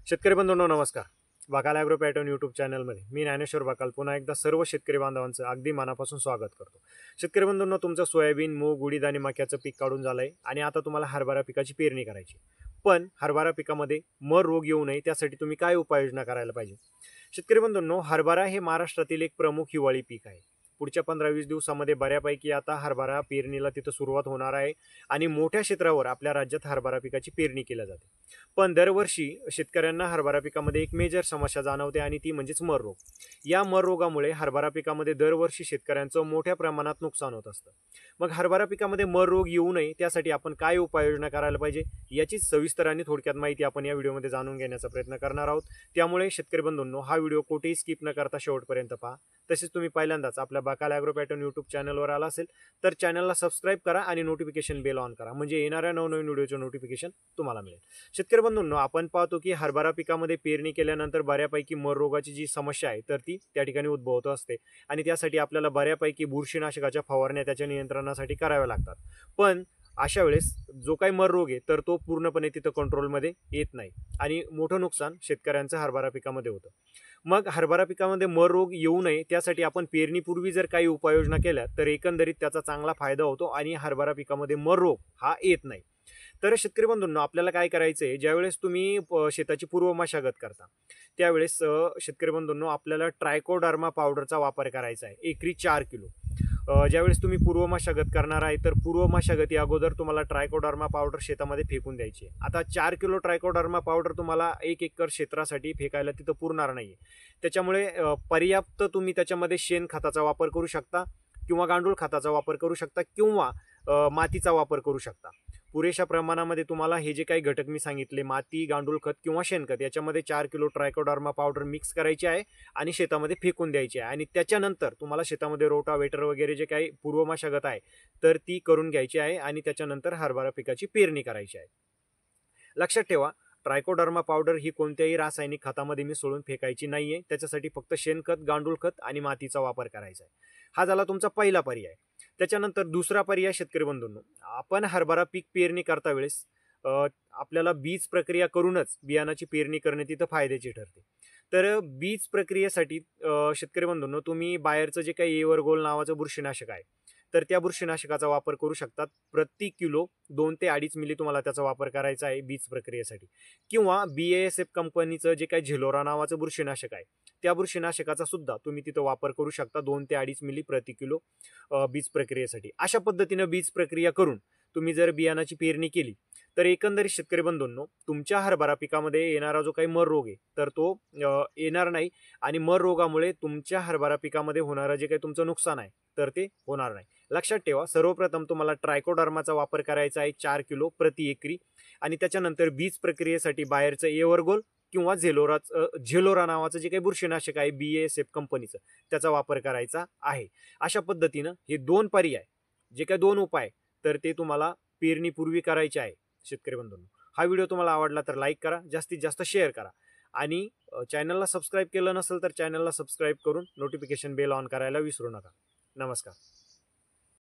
शेतकरी बंधूंनो नमस्कार. बाकाल agro pattern YouTube चॅनलमध्ये मी ज्ञानेश्वर बाकाल पुन्हा एकदा सर्व शेतकरी बांधवांचं अगदी मनापासून स्वागत करतो. शेतकरी बंधूंनो, तुमचं सोयाबीन, मूग, उडीद आणि मक्याचं पीक काढून झालंय आणि आता तुम्हाला हरभरा पिकाची पेरणी करायची. पण हरभरा पिकामध्ये मर रोग येऊ नये त्यासाठी तुम्ही काय उपाययोजना करायला पाहिजे? शेतकरी बंधूंनो, हरभरा हे महाराष्ट्रातील एक प्रमुख हिवाळी पीक आहे. पुढच्या 15-20 दिवसामध्ये बऱ्यापैकी आता हरभरा पेरणीला तिथं सुरुवात होणार आहे आणि मोठ्या क्षेत्रावर आपल्या राज्यात हरभरा पिकाची पेरणी केली जाते. पण दरवर्षी शेतकऱ्यांना हरभरा पिकामध्ये एक मेजर समस्या जाणवते आणि ती म्हणजेच मर रोग. या मर रोगामुळे हरभरा पिकामध्ये दरवर्षी शेतकऱ्यांचं मोठ्या प्रमाणात नुकसान होत असतं. मग हरभरा पिकामध्ये मर रोग येऊ नये त्यासाठी आपण काय उपाययोजना करायला पाहिजे याची सविस्तर आणि थोडक्यात माहिती आपण या व्हिडिओमध्ये जाणून घेण्याचा प्रयत्न करणार आहोत. त्यामुळे शेतकरी बंधूंनो, हा व्हिडिओ कोठेही स्किप न करता शेवटपर्यंत पहा. तसेच तुम्ही पहिल्यांदाच आपल्या बाकाल ॲग्रो पॅटर्न यूट्यूब चॅनलवर आला असेल तर चॅनलला सबस्क्राईब करा आणि नोटिफिकेशन बेल ऑन करा, म्हणजे येणाऱ्या नवनवीन व्हिडिओचे नोटिफिकेशन तुम्हाला मिळेल. शेतकरी बंधूंनो, आपण पाहतो की हरभरा पिकामध्ये पेरणी केल्यानंतर बऱ्यापैकी मर रोगाची जी समस्या आहे तर ती त्या ठिकाणी उद्भवत असते आणि त्यासाठी आपल्याला बऱ्यापैकी बुरशीनाशकाच्या फवारण्या त्याच्या नियंत्रणासाठी कराव्या लागतात. पण अशा वेळेस जो काही मर रोग आहे तर तो पूर्णपणे तिथं कंट्रोलमध्ये येत नाही आणि मोठं नुकसान शेतकऱ्यांचं हरभरा पिकामध्ये होतं. मग हरभरा पिकामध्ये मर रोग येऊ नये त्यासाठी आपण पेरणीपूर्वी जर काही उपाययोजना केल्या तर एकंदरीत त्याचा चांगला फायदा होतो आणि हरभरा पिकामध्ये मर रोग हा येत नाही. तर शेतकरी बंधूंनो, आपल्याला काय करायचं आहे, ज्यावेळेस तुम्ही शेताची पूर्व मशागत करता त्यावेळेस शेतकरी बंधूंनो, आपल्याला ट्रायकोडर्मा पावडरचा वापर करायचा आहे एकरी 4 किलो. ज्यावेळेस तुम्ही पूर्व मशागत करणार आहे तर पूर्व मशागती अगोदर तुम्हाला ट्रायकोडर्मा पावडर शेतामध्ये फेकून द्यायची आहे. आता 4 किलो ट्रायकोडर्मा पावडर तुम्हाला 1 एकर क्षेत्रासाठी फेकायला तिथं पुरणार नाही. त्याच्यामुळे पर्याप्त तुम्ही त्याच्यामध्ये शेणखताचा वापर करू शकता किंवा गांडूळ खताचा वापर करू शकता किंवा मातीचा वापर करू शकता. पुरेशा प्रमाणामध्ये तुम्हाला हे जे काही घटक मी सांगितले, माती, गांडूळ खत किंवा शेणखत, याच्यामध्ये 4 किलो ट्रायकोडर्मा पावडर मिक्स करायची आहे आणि शेतामध्ये फेकून द्यायची आहे. आणि त्याच्यानंतर तुम्हाला शेतामध्ये रोटावेटर वगैरे जे काही पूर्व मशागत आहे तर ती करून घ्यायची आहे आणि त्याच्यानंतर हरभरा पिकाची पेरणी करायची आहे. लक्षात ठेवा, ट्रायकोडर्मा पावडर ही कोणत्याही रासायनिक खतामध्ये मिसळून फेकायची नाहीये. त्याच्यासाठी फक्त शेणखत, गांडूळ खत आणि मातीचा वापर करायचा आहे. हा झाला तुमचा पहिला पर्याय. त्याच्यानंतर दुसरा पर्याय शेतकरी बंधूंनो, आपण हरभरा पीक पेरणी करता वेळेस आपल्याला बीज प्रक्रिया करूनच बियाणाची पेरणी करणे तिथं फायद्याची ठरते. तर बीज प्रक्रियेसाठी शेतकरी बंधूंनो, तुम्ही बाहेरचं जे काही एवरगोल नावाचं बुरशीनाशक आहे तर त्या बुरशीनाशकाचा वापर करू शकतात. प्रति किलो 2 ते 2.5 मिली तुम्हाला त्याचा वापर करायचा आहे बीज प्रक्रियेसाठी. किंवा BASF कंपनीचं जे काही झेलोरा नावाचं बुरशीनाशक आहे त्या बुरशीनाशकाचा सुद्धा तुम्ही तिथं वापर करू शकता 2 ते 2.5 मिली प्रति किलो बीज प्रक्रियेसाठी. अशा पद्धतीनं बीज प्रक्रिया करून तुम्ही जर बियाणाची पेरणी केली तर एकंदरीत शेतकरी बंधूंनो, तुमच्या हरभरा पिकामध्ये येणारा जो काही मर रोग आहे तर तो येणार नाही आणि मर रोगामुळे तुमच्या हरभरा पिकामध्ये होणारं जे काही तुमचं नुकसान आहे तर ते होणार नाही. लक्षात ठेवा, सर्वप्रथम तुम्हाला ट्रायकोडर्माचा वापर करायचा आहे 4 किलो प्रति एकरी आणि त्याच्यानंतर बीज प्रक्रियेसाठी बाहेरचं एवरगोल किंवा झेलोरा नावाचं जे काही बुरशीनाशक आहे BASF कंपनीचं त्याचा वापर करायचा आहे. अशा पद्धतीनं हे 2 पर्याय, जे काही 2 उपाय तर ते तुम्हाला पेरणीपूर्वी करायचे आहे. शेतकरी बंधूंनो, हा व्हिडिओ तुम्हाला आवडला तर लाईक करा, जास्तीत जास्त शेअर करा आणि चॅनलला सबस्क्राईब केलं नसेल तर चॅनलला सबस्क्राईब करून नोटिफिकेशन बेल ऑन करायला विसरू नका. नमस्कार.